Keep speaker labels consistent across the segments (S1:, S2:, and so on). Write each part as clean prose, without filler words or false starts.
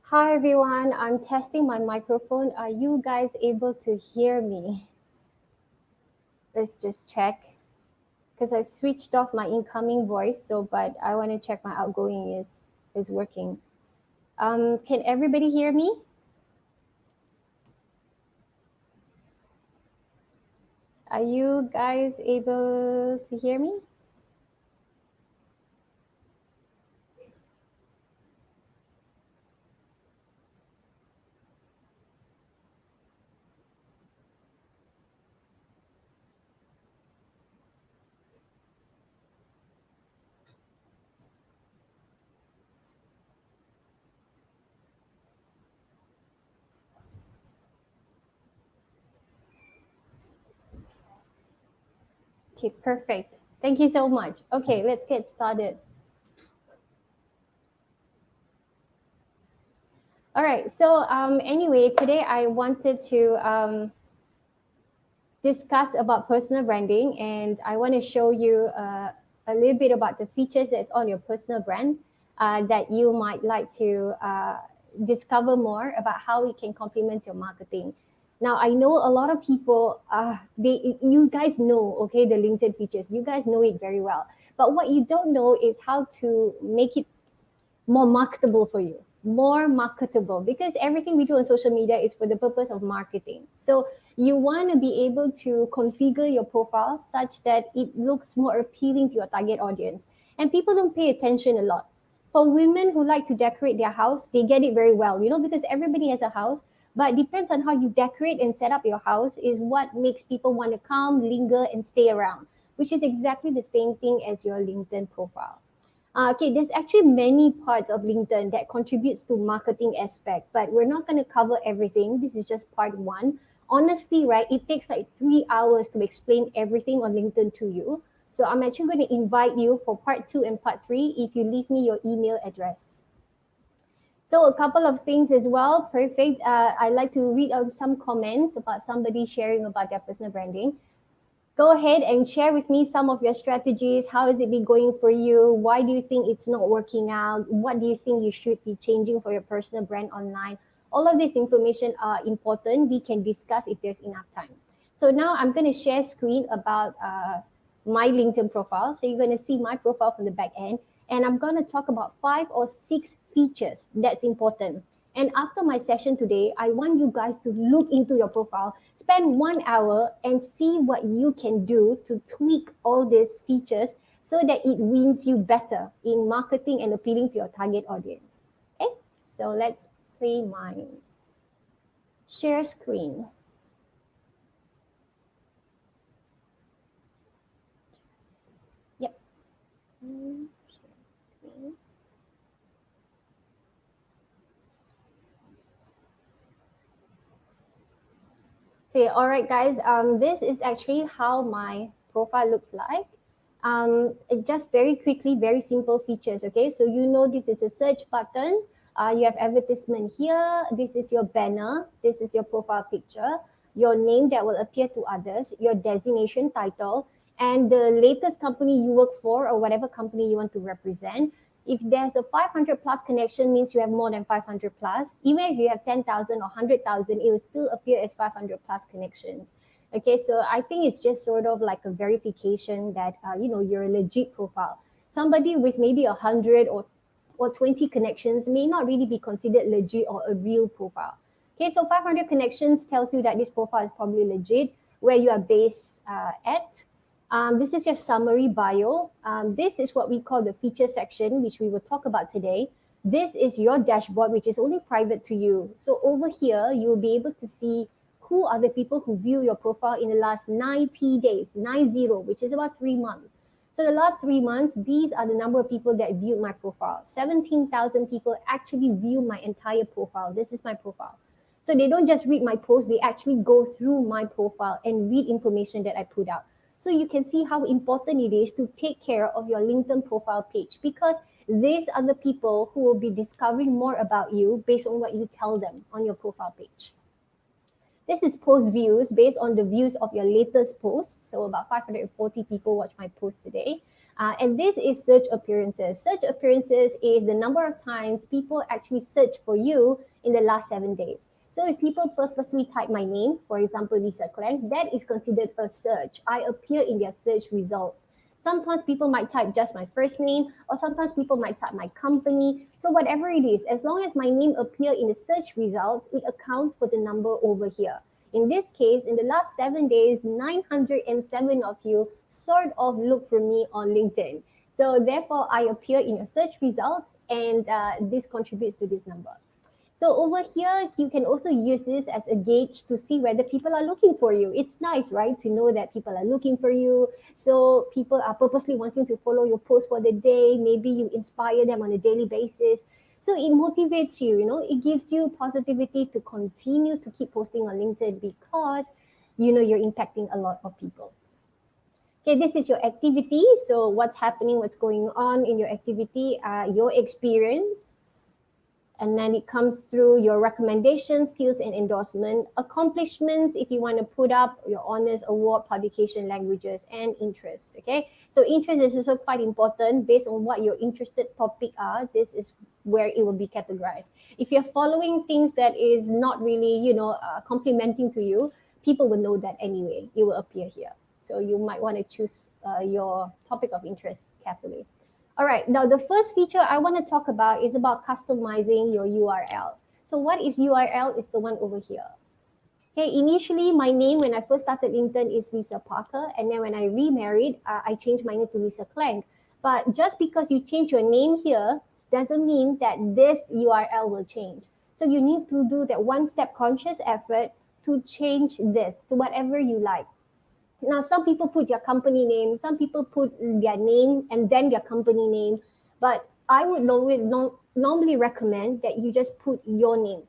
S1: Hi everyone, I'm testing my microphone. Are you guys able to hear me? Let's just check because I switched off my incoming voice. But I want to check my outgoing is working. Can everybody hear me? Are you guys able to hear me? Okay, perfect. Thank you so much. Okay, let's get started. All right. Anyway, today I wanted to discuss about personal branding, and I want to show you a little bit about the features that's on your personal brand that you might like to discover more about how it can complement your marketing. Now, I know a lot of people, you guys know, okay, the LinkedIn features, you guys know it very well. But what you don't know is how to make it more marketable for you, more marketable, because everything we do on social media is for the purpose of marketing. So you want to be able to configure your profile such that it looks more appealing to your target audience. And people don't pay attention a lot. For women who like to decorate their house, they get it very well, because everybody has a house, but it depends on how you decorate and set up your house is what makes people want to come, linger, and stay around, which is exactly the same thing as your LinkedIn profile. Okay, there's actually many parts of LinkedIn that contributes to marketing aspect, but we're not going to cover everything. This is just part one. Honestly, right, it takes like 3 hours to explain everything on LinkedIn to you. So I'm actually going to invite you for part two and part three if you leave me your email address. So a couple of things as well. Perfect. I'd like to read out some comments about somebody sharing about their personal branding. Go ahead and share with me some of your strategies. How has it been going for you? Why do you think it's not working out? What do you think you should be changing for your personal brand online? All of this information are important. We can discuss if there's enough time. So now I'm going to share screen about my LinkedIn profile. So you're going to see my profile from the back end. And I'm going to talk about 5 or 6 features that's important. And after my session today, I want you guys to look into your profile, spend 1 hour and see what you can do to tweak all these features so that it wins you better in marketing and appealing to your target audience. Okay, so let's play my share screen. Yep. Share screen. Say, all right, guys, this is actually how my profile looks like. It just very quickly, very simple features. Okay, so this is a search button. You have advertisement here. This is your banner. This is your profile picture. Your name that will appear to others. Your designation title, and the latest company you work for or whatever company you want to represent. If there's a 500 plus connection, means you have more than 500 plus. Even if you have 10,000 or 100,000, it will still appear as 500 plus connections. Okay, so I think it's just sort of like a verification that you're a legit profile. Somebody with maybe 100 or 20 connections may not really be considered legit or a real profile. Okay, so 500 connections tells you that this profile is probably legit, where you are based at. This is your summary bio. This is what we call the feature section, which we will talk about today. This is your dashboard, which is only private to you. So over here, you will be able to see who are the people who view your profile in the last 90 days, 90, which is about 3 months. So the last 3 months, these are the number of people that viewed my profile. 17,000 people actually view my entire profile. This is my profile. So they don't just read my post, they actually go through my profile and read information that I put out. So you can see how important it is to take care of your LinkedIn profile page, because these are the people who will be discovering more about you based on what you tell them on your profile page. This is post views based on the views of your latest post. So about 540 people watch my post today. And this is search appearances. Search appearances is the number of times people actually search for you in the last 7 days. So if people purposely type my name, for example, Leza Klenk, that is considered a search. I appear in their search results. Sometimes people might type just my first name, or sometimes people might type my company. So whatever it is, as long as my name appear in the search results, it accounts for the number over here. In this case, in the last 7 days, 907 of you sort of look for me on LinkedIn. So therefore, I appear in your search results, and this contributes to this number. So over here, you can also use this as a gauge to see whether people are looking for you. It's nice, right, to know that people are looking for you. So people are purposely wanting to follow your post for the day. Maybe you inspire them on a daily basis. So it motivates you, it gives you positivity to continue to keep posting on LinkedIn because, you're impacting a lot of people. Okay, this is your activity. So what's happening, what's going on in your activity, your experience, and then it comes through your recommendations, skills, and endorsement, accomplishments, if you want to put up your honors, award, publication, languages, and interest. Okay, so interest is also quite important. Based on what your interested topic are, this is where it will be categorized. If you're following things that is not really, complementing to you, people will know that anyway. It will appear here. So you might want to choose your topic of interest carefully. All right, now the first feature I want to talk about is about customizing your URL. So what is URL? Is the one over here. Okay, initially my name when I first started Linton is Leza Parker, and then when I remarried, I changed my name to Leza Klenk. But just because you change your name here doesn't mean that this URL will change. So you need to do that one-step conscious effort to change this to whatever you like. Now, some people put their company name, some people put their name and then their company name, but I would normally recommend that you just put your name.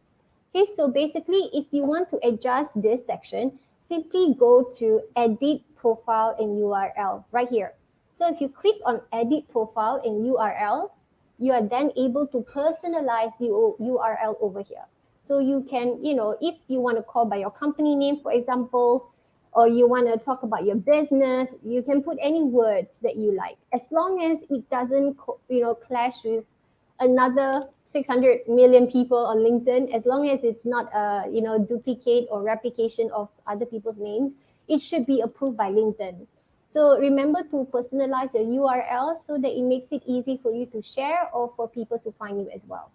S1: Okay, so basically, if you want to adjust this section, simply go to Edit Profile and URL right here. So if you click on Edit Profile and URL, you are then able to personalize your URL over here. So you can, if you want to call by your company name, for example, or you want to talk about your business, you can put any words that you like, as long as it doesn't, clash with another 600 million people on LinkedIn. As long as it's not a, duplicate or replication of other people's names, it should be approved by LinkedIn. So remember to personalize your URL so that it makes it easy for you to share or for people to find you as well.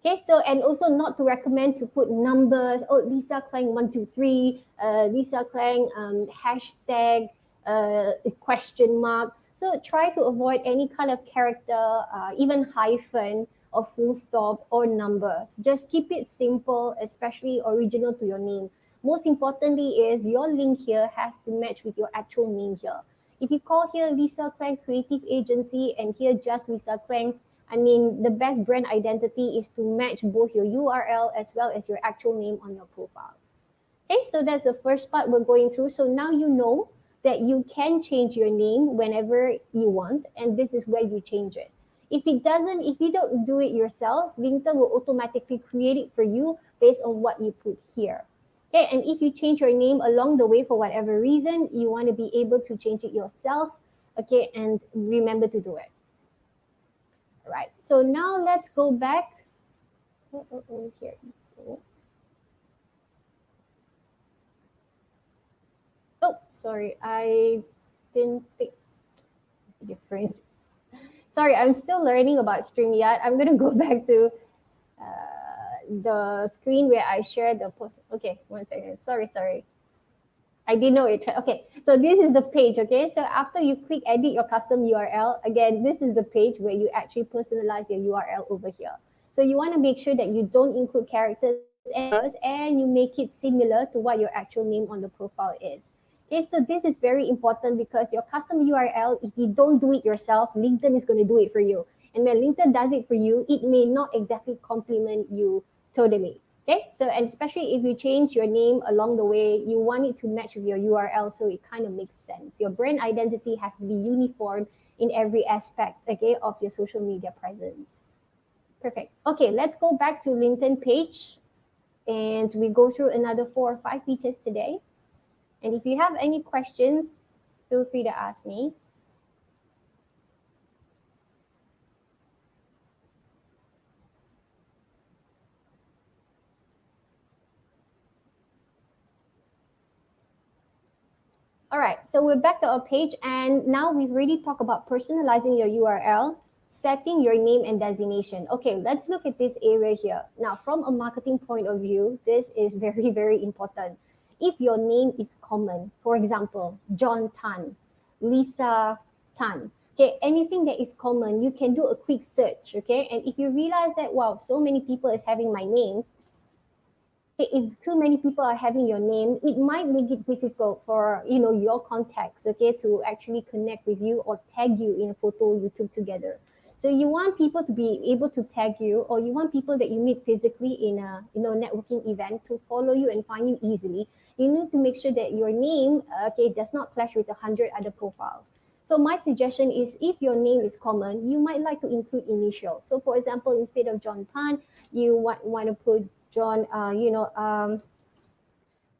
S1: Okay, so and also not to recommend to put numbers. Oh, Leza Klenk 123, Leza Klenk hashtag question mark. So try to avoid any kind of character, even hyphen or full stop or numbers. Just keep it simple, especially original to your name. Most importantly is your link here has to match with your actual name here. If you call here Leza Klenk Creative Agency and here just Leza Klenk, I mean, the best brand identity is to match both your URL as well as your actual name on your profile. Okay, so that's the first part we're going through. So now you know that you can change your name whenever you want, and this is where you change it. If you don't do it yourself, LinkedIn will automatically create it for you based on what you put here. Okay, and if you change your name along the way for whatever reason, you want to be able to change it yourself. Okay, and remember to do it. Right, so now let's go back. Here you go. Oh, sorry, I didn't think it's different. Sorry, I'm still learning about StreamYard. I'm gonna go back to the screen where I shared the post. Okay, 1 second. Sorry. I didn't know it. Okay, so this is the page. Okay, so after you click edit your custom URL, again, this is the page where you actually personalize your URL over here. So you want to make sure that you don't include characters and you make it similar to what your actual name on the profile is. Okay, so this is very important because your custom URL, if you don't do it yourself, LinkedIn is going to do it for you. And when LinkedIn does it for you, it may not exactly complement you totally. Okay, so and especially if you change your name along the way, you want it to match with your URL so it kind of makes sense. Your brand identity has to be uniform in every aspect, okay, of your social media presence. Perfect. Okay, let's go back to LinkedIn page and we go through another 4 or 5 features today. And if you have any questions, feel free to ask me. All right, so we're back to our page, and now we've already talked about personalizing your URL, setting your name and designation. Okay, let's look at this area here. Now, from a marketing point of view, this is very, very important. If your name is common, for example, John Tan, Leza Tan, okay, anything that is common, you can do a quick search, okay? And if you realize that, wow, so many people is having my name, if too many people are having your name, it might make it difficult for your contacts, okay, to actually connect with you or tag you in a photo you took together. So you want people to be able to tag you, or you want people that you meet physically in a networking event to follow you and find you easily. You need to make sure that your name, okay, does not clash with 100 other profiles. So my suggestion is, if your name is common, you might like to include initials. So for example, instead of John Tan, you want to put John, KL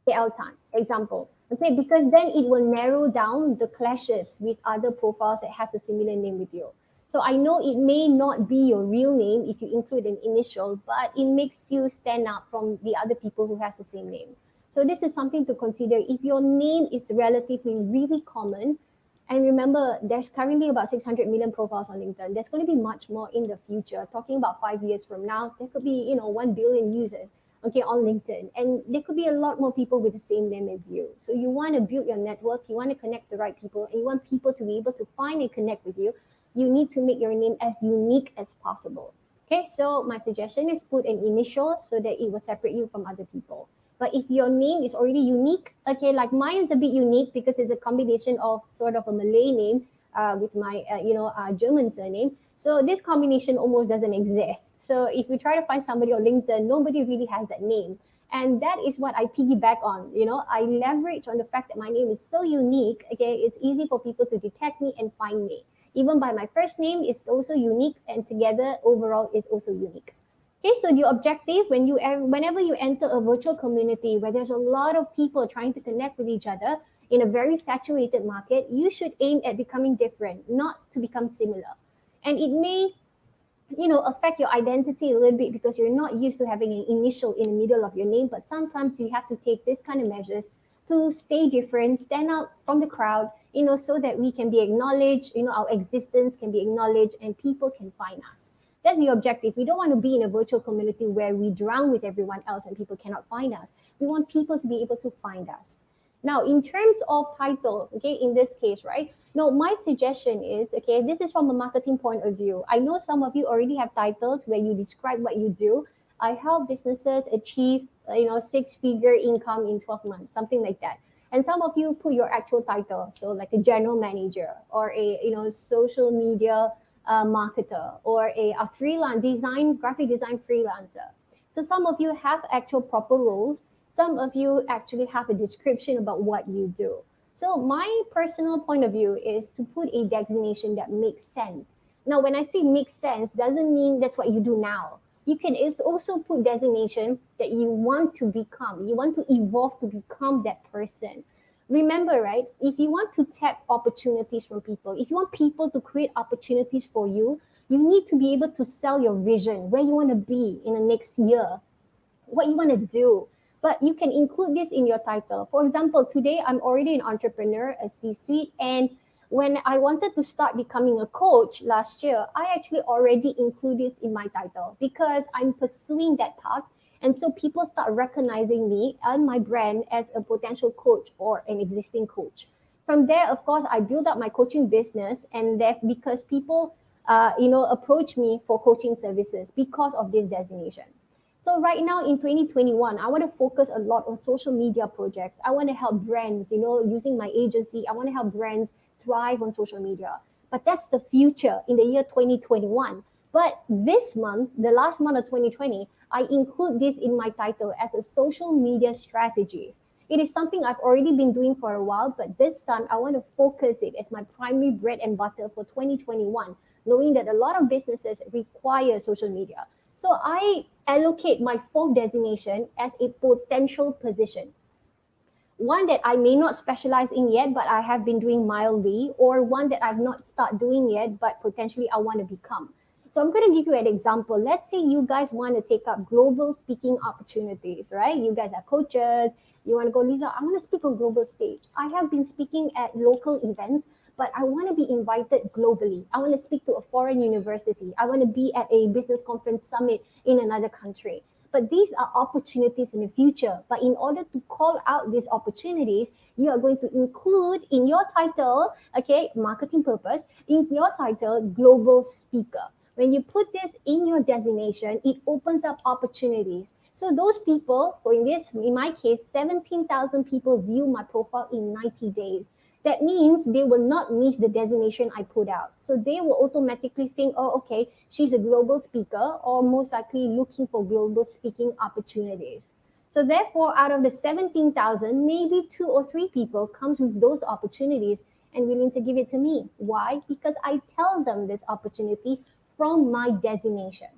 S1: Tan, example. Okay, because then it will narrow down the clashes with other profiles that has a similar name with you. So I know it may not be your real name if you include an initial, but it makes you stand out from the other people who has the same name. So this is something to consider. If your name is relatively really common, and remember, there's currently about 600 million profiles on LinkedIn. There's going to be much more in the future. Talking about 5 years from now, there could be 1 billion users, okay, on LinkedIn, and there could be a lot more people with the same name as you. So you want to build your network, you want to connect the right people, and you want people to be able to find and connect with you. You need to make your name as unique as possible. Okay, so my suggestion is put an initial so that it will separate you from other people. But if your name is already unique, okay, like mine is a bit unique because it's a combination of sort of a Malay name with my, German surname. So this combination almost doesn't exist. So if you try to find somebody on LinkedIn, nobody really has that name. And that is what I piggyback on. I leverage on the fact that my name is so unique. Okay, it's easy for people to detect me and find me. Even by my first name, it's also unique, and together overall is also unique. Okay, so your objective whenever you enter a virtual community where there's a lot of people trying to connect with each other in a very saturated market, you should aim at becoming different, not to become similar. And it may affect your identity a little bit because you're not used to having an initial in the middle of your name, but sometimes you have to take this kind of measures to stay different, stand out from the crowd, so that we can be acknowledged, our existence can be acknowledged and people can find us. That's the objective. We don't want to be in a virtual community where we drown with everyone else and people cannot find us. We want people to be able to find us. Now, in terms of title, okay, in this case, right? No, my suggestion is, okay, this is from a marketing point of view. I know some of you already have titles where you describe what you do. I help businesses achieve, 6-figure income in 12 months, something like that. And some of you put your actual title, so like a general manager or a, social media marketer or a freelance graphic design freelancer. So some of you have actual proper roles. Some of you actually have a description about what you do. So my personal point of view is to put a designation that makes sense. Now, when I say makes sense, doesn't mean that's what you do now. You can also put designation that you want to become. You want to evolve to become that person. Remember, right? If you want to tap opportunities from people, if you want people to create opportunities for you, you need to be able to sell your vision, where you want to be in the next year, what you want to do. But you can include this in your title. For example, today I'm already an entrepreneur, a C-suite, and when I wanted to start becoming a coach last year, I actually already included it in my title because I'm pursuing that path. And so people start recognizing me and my brand as a potential coach or an existing coach. From there, of course, I built up my coaching business, and that because people, approach me for coaching services because of this designation. So right now in 2021, I want to focus a lot on social media projects. I want to help brands, using my agency. I want to help brands thrive on social media. But that's the future in the year 2021. But this month, the last month of 2020, I include this in my title as a social media strategist. It is something I've already been doing for a while, but this time I want to focus it as my primary bread and butter for 2021, knowing that a lot of businesses require social media. So I allocate my fourth designation as a potential position. One that I may not specialize in yet, but I have been doing mildly, or one that I've not started doing yet, but potentially I want to become. So I'm going to give you an example. Let's say you guys want to take up global speaking opportunities, right? You guys are coaches. You want to go, Leza, I want to speak on global stage. I have been speaking at local events, but I want to be invited globally. I want to speak to a foreign university. I want to be at a business conference summit in another country. But these are opportunities in the future. But in order to call out these opportunities, you are going to include in your title, okay, marketing purpose, in your title, global speaker. When you put this in your designation, it opens up opportunities. So those people, in my case, 17,000 people view my profile in 90 days. That means they will not miss the designation I put out. So they will automatically think, oh, okay, she's a global speaker, or most likely looking for global speaking opportunities. So therefore, out of the 17,000, maybe 2 or 3 people comes with those opportunities and willing to give it to me. Why? Because I tell them this opportunity from my designation.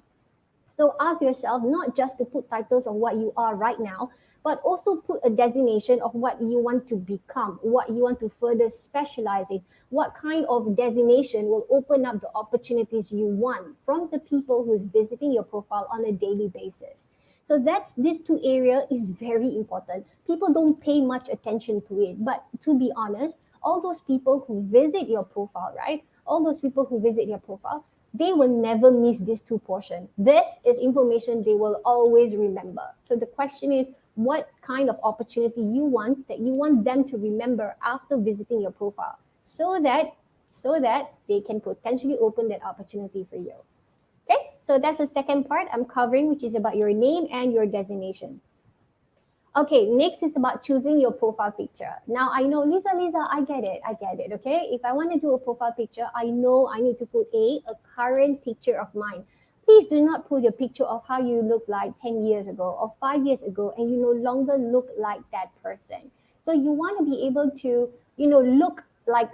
S1: So ask yourself not just to put titles of what you are right now, but also put a designation of what you want to become, what you want to further specialize in, what kind of designation will open up the opportunities you want from the people who's visiting your profile on a daily basis. So that's these two areas is very important. People don't pay much attention to it, but to be honest, all those people who visit your profile, right? All those people who visit your profile, they will never miss these two portions. This is information they will always remember. So the question is, what kind of opportunity you want that you want them to remember after visiting your profile, so that they can potentially open that opportunity for you. Okay, so that's the second part I'm covering, which is about your name and your designation. Okay, next is about choosing your profile picture. Now I know, Leza, I get it. Okay, if I want to do a profile picture, I know I need to put a current picture of mine. Please do not put a picture of how you look like 10 years ago or 5 years ago, and you no longer look like that person. So you want to be able to, look like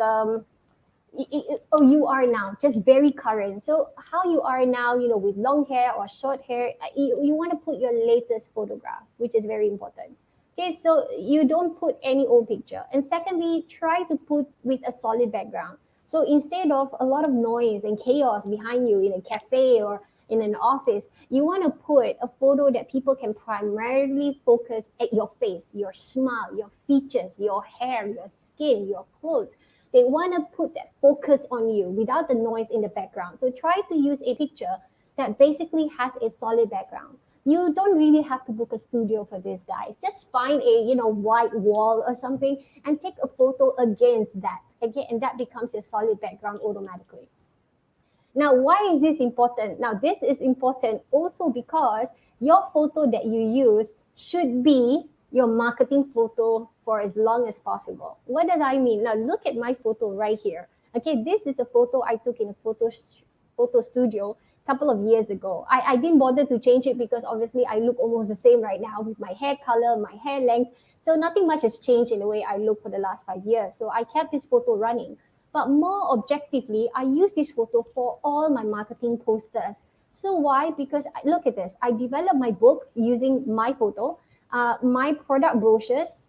S1: you are now, just very current. So how you are now, with long hair or short hair, you want to put your latest photograph, which is very important. Okay, so you don't put any old picture. And secondly, try to put with a solid background. So instead of a lot of noise and chaos behind you in a cafe or in an office, you want to put a photo that people can primarily focus at your face, your smile, your features, your hair, your skin, your clothes. They want to put that focus on you without the noise in the background. So try to use a picture that basically has a solid background. You don't really have to book a studio for this, guys. Just find a white wall or something and take a photo against that. Again, and that becomes your solid background automatically. Now, why is this important? Now, this is important also because your photo that you use should be your marketing photo for as long as possible. What does I mean? Now, look at my photo right here. Okay, this is a photo I took in a photo studio a couple of years ago. I didn't bother to change it because obviously I look almost the same right now with my hair color, my hair length. So nothing much has changed in the way I look for the last 5 years. So I kept this photo running. But more objectively, I use this photo for all my marketing posters. So why? Because look at this. I developed my book using my photo. My product brochures,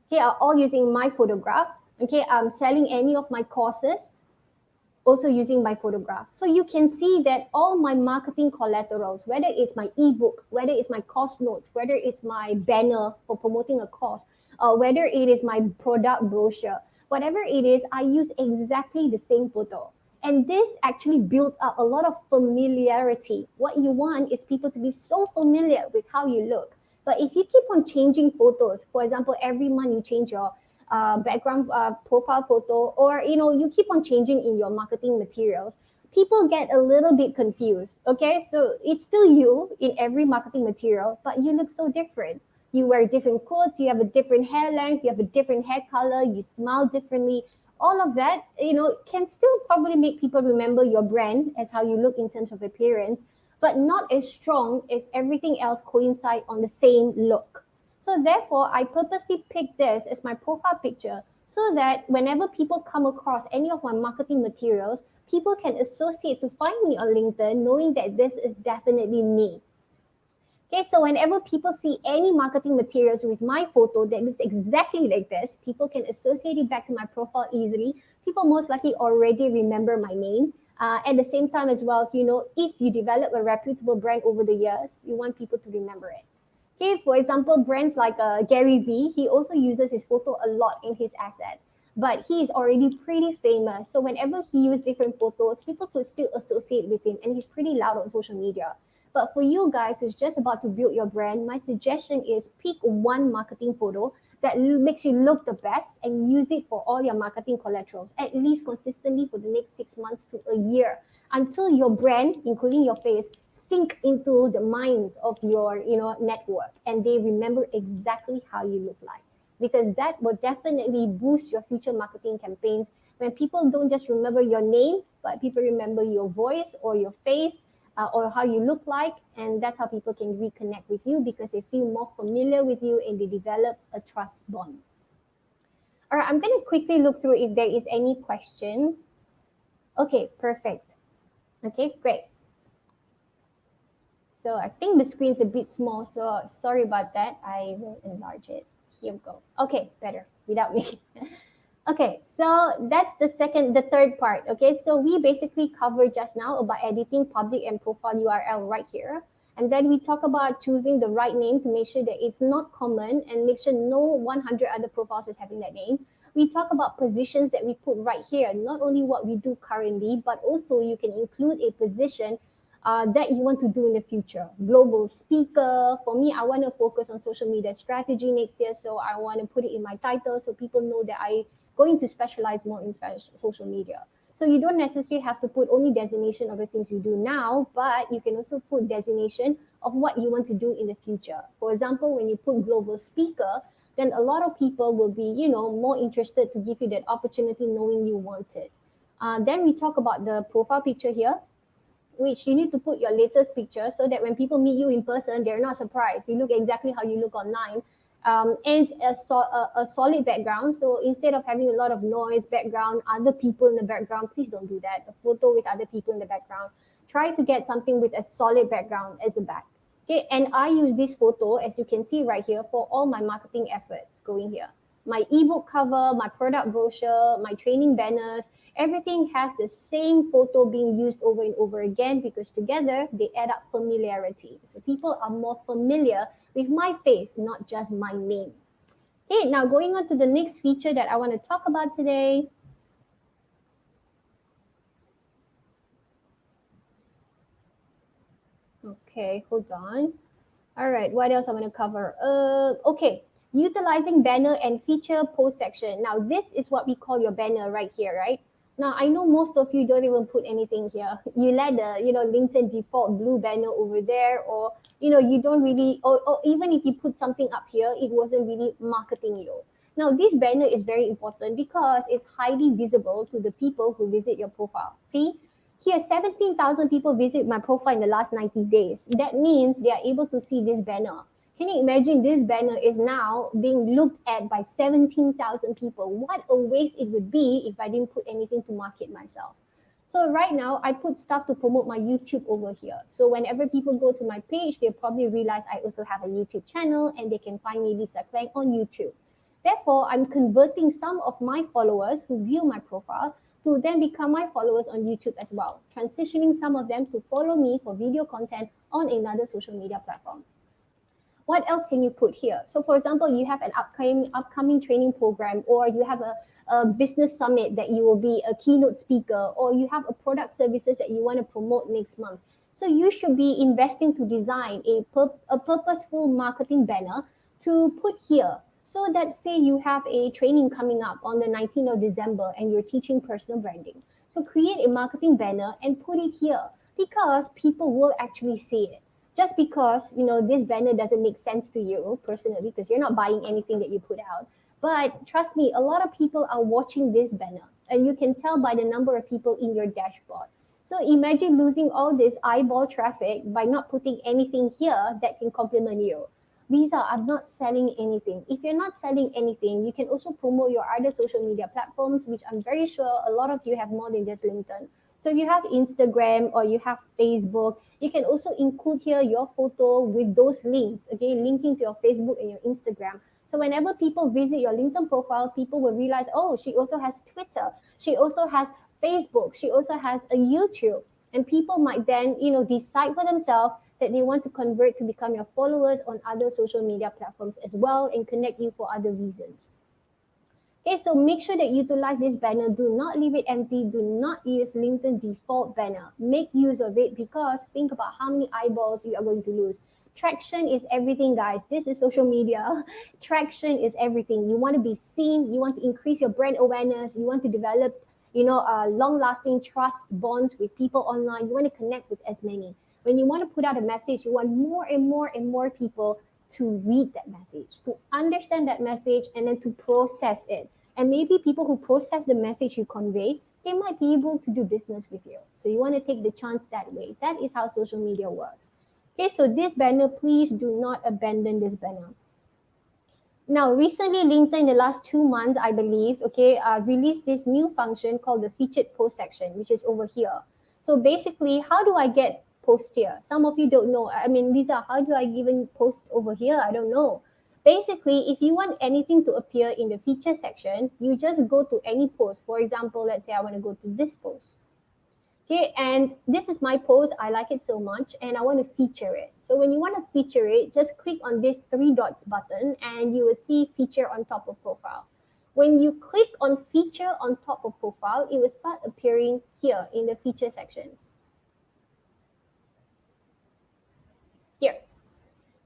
S1: okay, are all using my photograph. Okay, I'm selling any of my courses also using my photograph. So you can see that all my marketing collaterals, whether it's my ebook, whether it's my course notes, whether it's my banner for promoting a course, whether it is my product brochure, whatever it is, I use exactly the same photo. And this actually builds up a lot of familiarity. What you want is people to be so familiar with how you look. But if you keep on changing photos, for example, every month you change your background profile photo, or you keep on changing in your marketing materials, people get a little bit confused. Okay, so it's still you in every marketing material, but you look so different. You wear different clothes, you have a different hair length, you have a different hair color, you smile differently. All of that, can still probably make people remember your brand as how you look in terms of appearance, but not as strong if everything else coincide on the same look. So therefore, I purposely picked this as my profile picture so that whenever people come across any of my marketing materials, people can associate to find me on LinkedIn knowing that this is definitely me. Okay, so whenever people see any marketing materials with my photo that looks exactly like this, people can associate it back to my profile easily. People most likely already remember my name. At the same time as well, if you develop a reputable brand over the years, you want people to remember it. Okay, for example, brands like Gary Vee, he also uses his photo a lot in his assets, but he is already pretty famous. So whenever he used different photos, people could still associate with him, and he's pretty loud on social media. But for you guys who's just about to build your brand, my suggestion is pick one marketing photo that makes you look the best and use it for all your marketing collaterals, at least consistently for the next 6 months to a year, until your brand, including your face, sink into the minds of your network, and they remember exactly how you look like, because that will definitely boost your future marketing campaigns when people don't just remember your name, but people remember your voice or your face, or how you look like, and that's how people can reconnect with you because they feel more familiar with you and they develop a trust bond. All right, I'm going to quickly look through if there is any question. Okay, perfect. Okay, great. So I think the screen's a bit small, so sorry about that. I will enlarge it. Here we go. Okay, better without me. Okay, so that's the third part. Okay, so we basically covered just now about editing public and profile URL right here. And then we talk about choosing the right name to make sure that it's not common and make sure no 100 other profiles is having that name. We talk about positions that we put right here, not only what we do currently, but also you can include a position that you want to do in the future. Global speaker. For me, I want to focus on social media strategy next year, so I want to put it in my title so people know that I going to specialize more in social media. So you don't necessarily have to put only designation of the things you do now, but you can also put designation of what you want to do in the future. For example, when you put global speaker, then a lot of people will be, more interested to give you that opportunity knowing you want it. Then we talk about the profile picture here, which you need to put your latest picture so that when people meet you in person, they're not surprised. You look exactly how you look online. And a solid background. So instead of having a lot of noise background, other people in the background, please don't do that. A photo with other people in the background. Try to get something with a solid background as a back. Okay, and I use this photo, as you can see right here, for all my marketing efforts going here. My ebook cover, my product brochure, my training banners, everything has the same photo being used over and over again because together they add up familiarity. So people are more familiar with my face, not just my name. Okay, now going on to the next feature that I want to talk about today. Okay, hold on. All right, what else I want to cover? Okay, utilizing banner and feature post section. Now, this is what we call your banner right here, right? Now, I know most of you don't even put anything here. You let the, Linton default blue banner over there, or, you don't really, or even if you put something up here, it wasn't really marketing you. Now, this banner is very important because it's highly visible to the people who visit your profile. See, here, 17,000 people visit my profile in the last 90 days. That means they are able to see this banner. Can you imagine this banner is now being looked at by 17,000 people? What a waste it would be if I didn't put anything to market myself. So right now, I put stuff to promote my YouTube over here. So whenever people go to my page, they probably realize I also have a YouTube channel and they can find me Leza Klenk on YouTube. Therefore, I'm converting some of my followers who view my profile to then become my followers on YouTube as well, transitioning some of them to follow me for video content on another social media platform. What else can you put here? So for example, you have an upcoming training program, or you have a business summit that you will be a keynote speaker, or you have a product services that you want to promote next month. So you should be investing to design a purposeful marketing banner to put here. So that say you have a training coming up on the 19th of December and you're teaching personal branding. So create a marketing banner and put it here because people will actually see it. Just because, this banner doesn't make sense to you personally because you're not buying anything that you put out. But trust me, a lot of people are watching this banner and you can tell by the number of people in your dashboard. So imagine losing all this eyeball traffic by not putting anything here that can complement you. Leza, I'm not selling anything. If you're not selling anything, you can also promote your other social media platforms, which I'm very sure a lot of you have more than just Linton. So if you have Instagram or you have Facebook, you can also include here your photo with those links, okay, linking to your Facebook and your Instagram. So whenever people visit your LinkedIn profile, people will realize, oh, she also has Twitter. She also has Facebook. She also has a YouTube. And people might then, decide for themselves that they want to convert to become your followers on other social media platforms as well and connect you for other reasons. Okay, so make sure that you utilize this banner. Do not leave it empty. Do not use Linton default banner. Make use of it because think about how many eyeballs you are going to lose. Traction is everything, guys. This is social media. Traction is everything. You want to be seen. You want to increase your brand awareness. You want to develop, long-lasting trust bonds with people online. You want to connect with as many. When you want to put out a message, you want more and more and more people to read that message, to understand that message, and then to process it. And maybe people who process the message you convey, they might be able to do business with you. So you want to take the chance that way. That is how social media works. Okay, so this banner, please do not abandon this banner. Now, recently, Linton, in the last 2 months, I believe, released this new function called the featured post section, which is over here. So basically, how do I get post here? Some of you don't know. I mean, Lisa, how do I even post over here? I don't know. Basically, if you want anything to appear in the feature section, you just go to any post. For example, let's say I want to go to this post. Okay, and this is my post. I like it so much and I want to feature it. So when you want to feature it, just click on this three dots button and you will see feature on top of profile. When you click on feature on top of profile, it will start appearing here in the feature section. Here.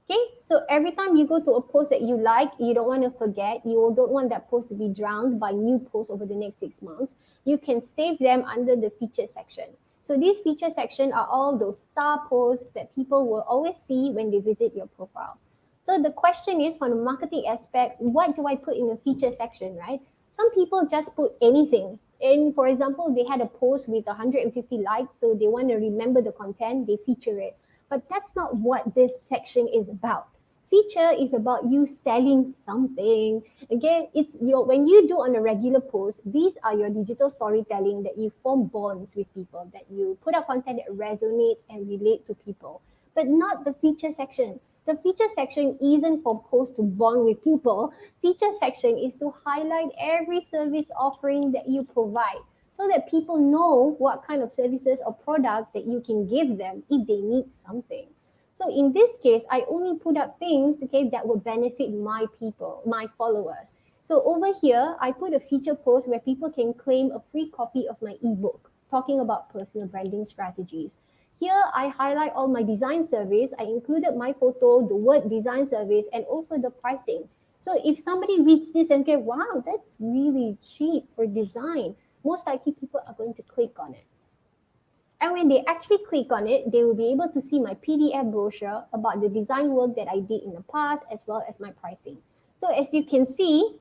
S1: Okay, so every time you go to a post that you like, you don't want to forget, you don't want that post to be drowned by new posts over the next 6 months, you can save them under the feature section. So these feature section are all those star posts that people will always see when they visit your profile. So the question is, from the marketing aspect, what do I put in the feature section, right? Some people just put anything. And for example, they had a post with 150 likes, so they want to remember the content, they feature it. But that's not what this section is about. Feature is about you selling something. Again, it's your when you do on a regular post, these are your digital storytelling that you form bonds with people, that you put out content that resonates and relate to people, but not the feature section. The feature section isn't for posts to bond with people. Feature section is to highlight every service offering that you provide so that people know what kind of services or product that you can give them if they need something. So in this case, I only put up things, that will benefit my people, my followers. So over here, I put a feature post where people can claim a free copy of my ebook talking about personal branding strategies. Here, I highlight all my design service. I included my photo, the word design service, and also the pricing. So if somebody reads this and go, wow, that's really cheap for design, most likely people are going to click on it. And when they actually click on it, they will be able to see my PDF brochure about the design work that I did in the past, as well as my pricing. So as you can see,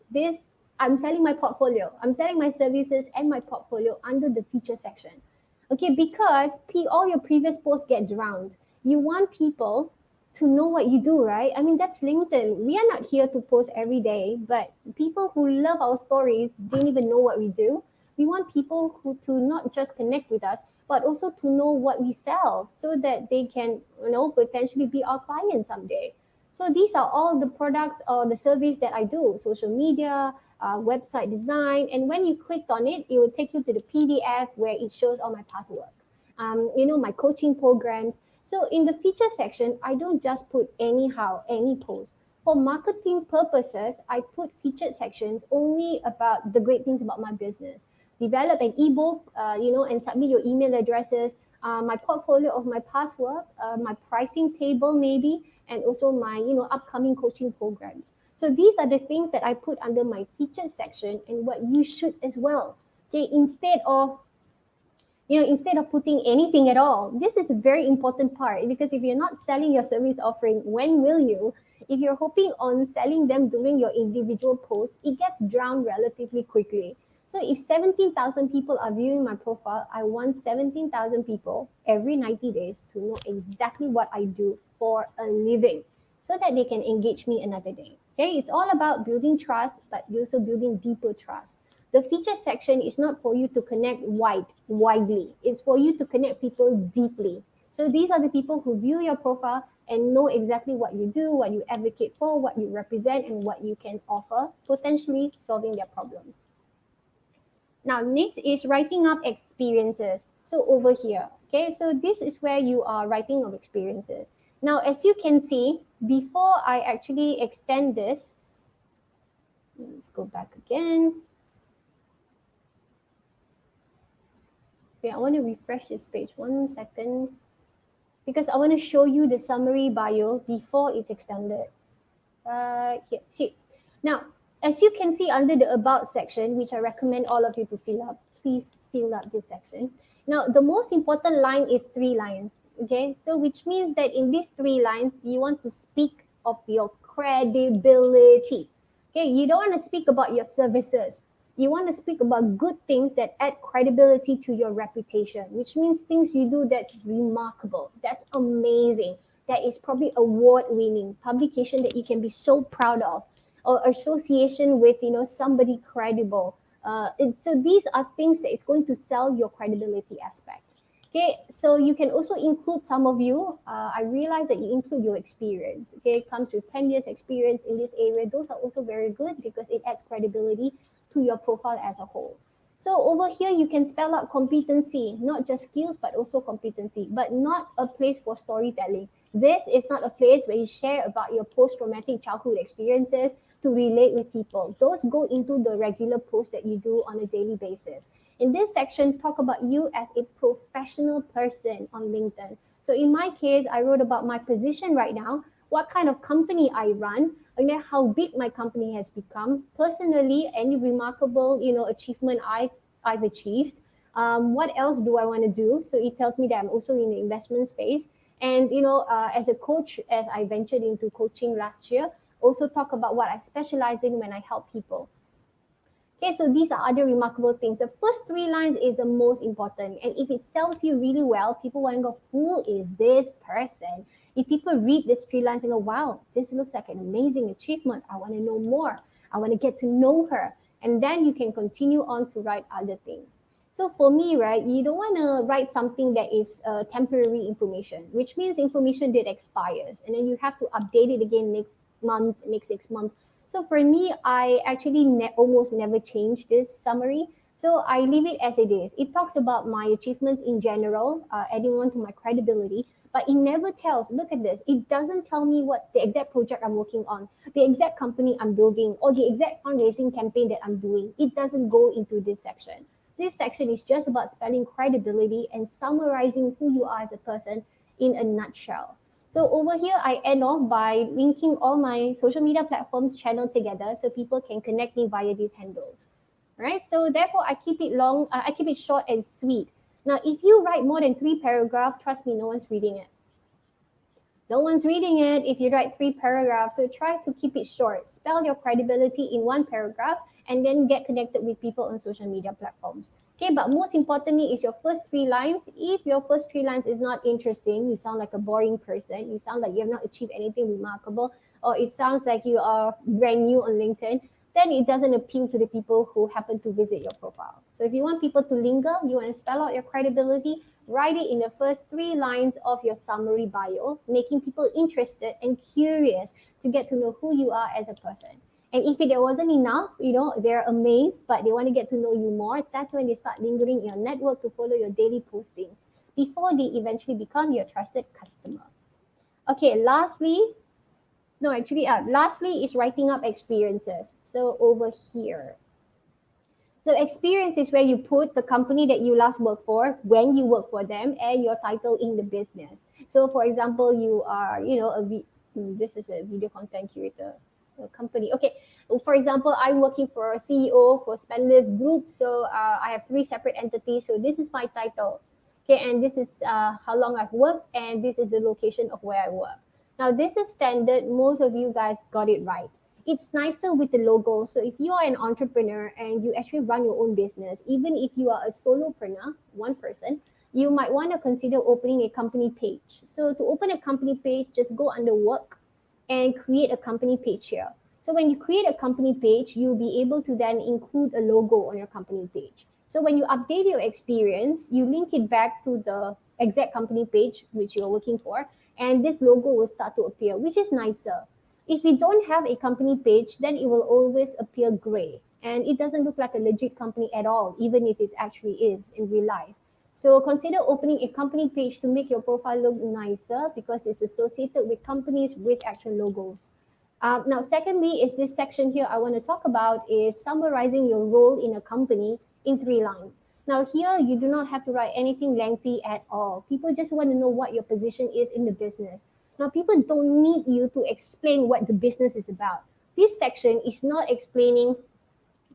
S1: I'm selling my portfolio. I'm selling my services and my portfolio under the feature section. Okay, because all your previous posts get drowned. You want people to know what you do, right? I mean, that's LinkedIn. We are not here to post every day, but people who love our stories didn't even know what we do. We want people who to not just connect with us, but also to know what we sell so that they can, potentially be our clients someday. So these are all the products or the service that I do: social media, website design. And when you clicked on it, it will take you to the PDF where it shows all my past work, my coaching programs. So in the feature section, I don't just put any post. For marketing purposes, I put featured sections only about the great things about my business. Develop an ebook, and submit your email addresses, my portfolio of my past work, my pricing table maybe, and also my, upcoming coaching programs. So these are the things that I put under my featured section and what you should as well. Okay, instead of putting anything at all. This is a very important part because if you're not selling your service offering, when will you? If you're hoping on selling them during your individual posts, it gets drowned relatively quickly. So if 17,000 people are viewing my profile, I want 17,000 people every 90 days to know exactly what I do for a living so that they can engage me another day. Okay, it's all about building trust, but also building deeper trust. The feature section is not for you to connect widely. It's for you to connect people deeply. So these are the people who view your profile and know exactly what you do, what you advocate for, what you represent, and what you can offer, potentially solving their problem. Now, next is writing up experiences. So over here, okay, so this is where you are writing of experiences. Now, as you can see, before I actually extend this, let's go back again. Okay, I want to refresh this page. 1 second. Because I want to show you the summary bio before it's extended. Here, see. Now, as you can see under the About section, which I recommend all of you to fill up, please fill up this section. Now, the most important line is 3 lines, okay? So which means that in these 3 lines, you want to speak of your credibility, okay? You don't want to speak about your services. You want to speak about good things that add credibility to your reputation, which means things you do that's remarkable, that's amazing, that is probably award winning, publication that you can be so proud of, or association with somebody credible. So these are things that is going to sell your credibility aspect. Okay, so you can also include some of you. I realize that you include your experience. Okay, it comes with 10 years experience in this area. Those are also very good because it adds credibility to your profile as a whole. So over here, you can spell out competency, not just skills, but also competency, but not a place for storytelling. This is not a place where you share about your post-traumatic childhood experiences to relate with people. Those go into the regular posts that you do on a daily basis. In this section, talk about you as a professional person on LinkedIn. So in my case, I wrote about my position right now, what kind of company I run, how big my company has become. Personally, any remarkable, achievement I've achieved. What else do I want to do? So it tells me that I'm also in the investment space. And, as a coach, as I ventured into coaching last year, also talk about what I specialize in when I help people. Okay, so these are other remarkable things. The first 3 lines is the most important. And if it sells you really well, people want to go, who is this person? If people read these 3 lines and go, wow, this looks like an amazing achievement. I want to know more. I want to get to know her. And then you can continue on to write other things. So for me, right, you don't want to write something that is temporary information, which means information that expires. And then you have to update it again next month, next 6 months. So for me, I actually almost never change this summary. So I leave it as it is. It talks about my achievements in general, adding on to my credibility, but it never tells, look at this, it doesn't tell me what the exact project I'm working on, the exact company I'm building, or the exact fundraising campaign that I'm doing. It doesn't go into this section. This section is just about spelling credibility and summarizing who you are as a person in a nutshell. So over here, I end off by linking all my social media platforms channel together so people can connect me via these handles. Right? So therefore, I keep it long. I keep it short and sweet. Now, if you write more than 3 paragraphs, trust me, no one's reading it. No one's reading it if you write 3 paragraphs. So try to keep it short. Spell your credibility in 1 paragraph and then get connected with people on social media platforms. Okay, but most importantly is your first 3 lines. If your first 3 lines is not interesting, you sound like a boring person, you sound like you have not achieved anything remarkable, or it sounds like you are brand new on LinkedIn, then it doesn't appeal to the people who happen to visit your profile. So if you want people to linger, you want to spell out your credibility, write it in the first 3 lines of your summary bio, making people interested and curious to get to know who you are as a person. And if there wasn't enough, they're amazed, but they want to get to know you more, that's when they start lingering in your network to follow your daily postings before they eventually become your trusted customer. Okay, lastly is writing up experiences. So over here. So experience is where you put the company that you last worked for, when you work for them, and your title in the business. So for example, you are, this is a video content curator company. Okay, for example, I'm working for a CEO for Spenders Group. So I have 3 separate entities. So this is my title. Okay, and this is how long I've worked, and this is the location of where I work. Now, this is standard. Most of you guys got it right. It's nicer with the logo. So if you are an entrepreneur and you actually run your own business, even if you are a solopreneur, one person, you might want to consider opening a company page. So to open a company page, just go under work and create a company page here. So when you create a company page, you'll be able to then include a logo on your company page. So when you update your experience, you link it back to the exact company page which you're working for, and this logo will start to appear, which is nicer. If you don't have a company page, then it will always appear gray. and it doesn't look like a legit company at all, even if it actually is in real life. So consider opening a company page to make your profile look nicer because it's associated with companies with actual logos. Now, secondly, is this section here I want to talk about is summarizing your role in a company in 3 lines. Now, here you do not have to write anything lengthy at all. People just want to know what your position is in the business. Now, people don't need you to explain what the business is about. This section is not explaining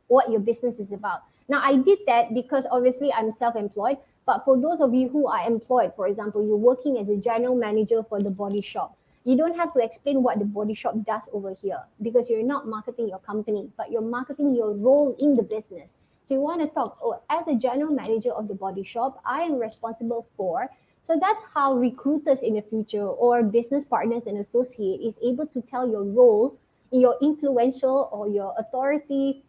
S1: what your business is about. Now, I did that because obviously I'm self-employed, but for those of you who are employed, for example, you're working as a general manager for the body shop, you don't have to explain what the body shop does over here because you're not marketing your company, but you're marketing your role in the business. So you want to talk, oh, as a general manager of the body shop, I am responsible for. So that's how recruiters in the future or business partners and associate is able to tell your role, your influential or your authoritative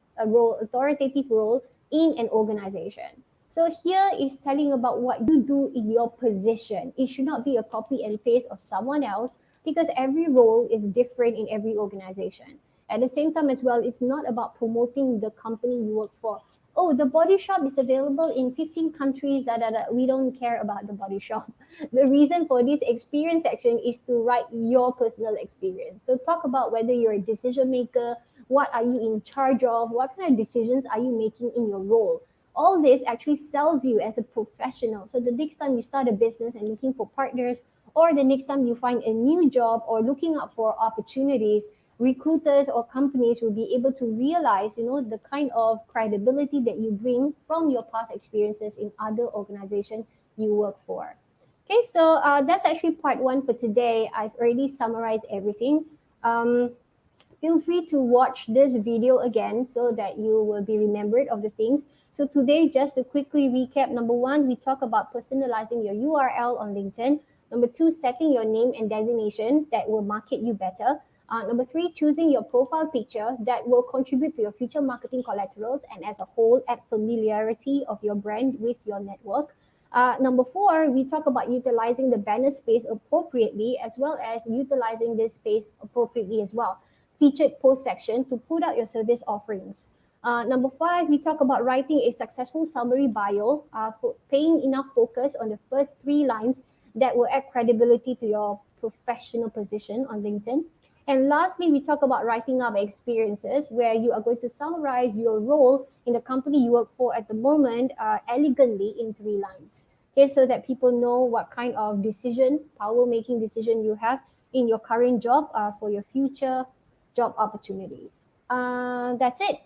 S1: role in an organization. So here is telling about what you do in your position. It should not be a copy and paste of someone else because every role is different in every organization. At the same time as well, it's not about promoting the company you work for. Oh, the body shop is available in 15 countries. We don't care about the body shop. The reason for this experience section is to write your personal experience. So talk about whether you're a decision maker, what are you in charge of, what kind of decisions are you making in your role. All this actually sells you as a professional. So the next time you start a business and looking for partners, or the next time you find a new job or looking out for opportunities, recruiters or companies will be able to realize, the kind of credibility that you bring from your past experiences in other organizations you work for. Okay, so that's actually part one for today. I've already summarized everything. Feel free to watch this video again so that you will be remembered of the things. So today, just to quickly recap, number one, we talk about personalizing your URL on LinkedIn. Number two, setting your name and designation that will market you better. Number three, choosing your profile picture that will contribute to your future marketing collaterals and as a whole add familiarity of your brand with your network. Number four, we talk about utilizing the banner space appropriately as well as utilizing this space appropriately as well. Featured post section to put out your service offerings. Number five, we talk about writing a successful summary bio, paying enough focus on the first 3 lines that will add credibility to your professional position on LinkedIn. And lastly, we talk about writing up experiences where you are going to summarize your role in the company you work for at the moment elegantly in 3 lines. Okay, so that people know what kind of power-making decision you have in your current job for your future job opportunities. That's it.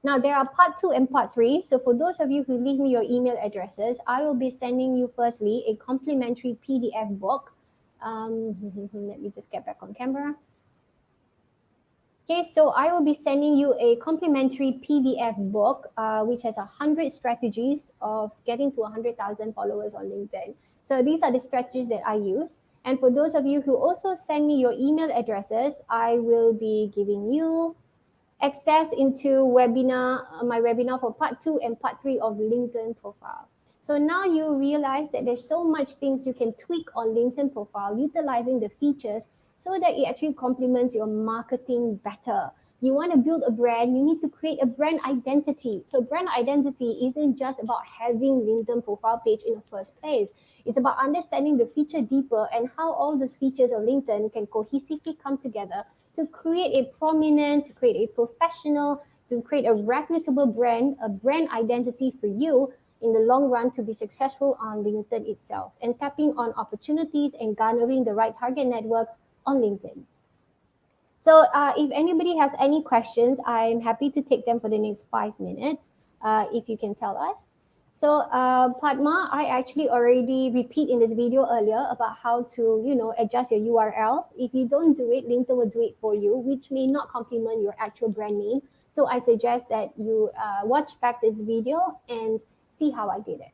S1: Now, there are part two and part three. So for those of you who leave me your email addresses, I will be sending you firstly a complimentary PDF book. Let me just get back on camera. Okay, so I will be sending you a complimentary PDF book, which has 100 strategies of getting to 100,000 followers on LinkedIn. So these are the strategies that I use. And for those of you who also send me your email addresses, I will be giving you access into my webinar for part two and part three of LinkedIn profile. So now you realize that there's so much things you can tweak on LinkedIn profile, utilizing the features so that it actually complements your marketing better. You want to build a brand, you need to create a brand identity. So brand identity isn't just about having LinkedIn profile page in the first place. It's about understanding the feature deeper and how all these features of LinkedIn can cohesively come together to create a prominent, to create a professional, to create a reputable brand, a brand identity for you in the long run to be successful on LinkedIn itself and tapping on opportunities and garnering the right target network on LinkedIn. So if anybody has any questions, I'm happy to take them for the next 5 minutes, if you can tell us. So Padma, I actually already repeat in this video earlier about how to, adjust your URL. If you don't do it, LinkedIn will do it for you, which may not complement your actual brand name. So I suggest that you watch back this video and see how I did it.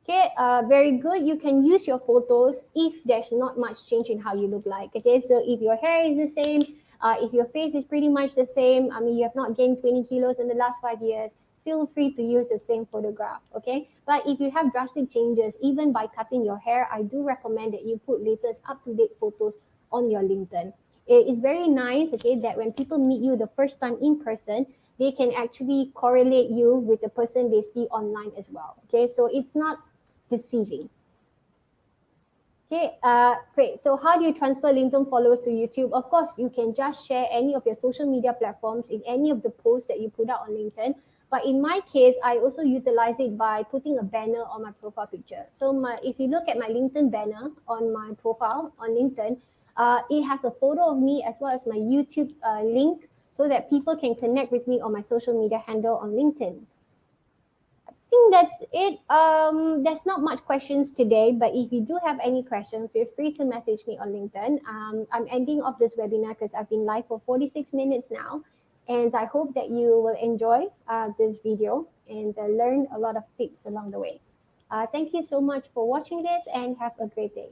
S1: Okay, very good. You can use your photos if there's not much change in how you look like. Okay, so if your hair is the same, if your face is pretty much the same, I mean, you have not gained 20 kilos in the last 5 years, feel free to use the same photograph, okay? But if you have drastic changes, even by cutting your hair, I do recommend that you put latest up-to-date photos on your LinkedIn. It is very nice, okay, that when people meet you the first time in person, they can actually correlate you with the person they see online as well. Okay, so it's not deceiving. Okay, great. So how do you transfer Linton followers to YouTube? Of course, you can just share any of your social media platforms in any of the posts that you put out on LinkedIn. But in my case, I also utilize it by putting a banner on my profile picture. So if you look at my LinkedIn banner on my profile on LinkedIn, it has a photo of me as well as my YouTube link so that people can connect with me on my social media handle on LinkedIn. Think that's it. There's not much questions today, but if you do have any questions, feel free to message me on LinkedIn. I'm ending off this webinar because I've been live for 46 minutes now, and I hope that you will enjoy this video and learn a lot of tips along the way. Thank you so much for watching this and have a great day.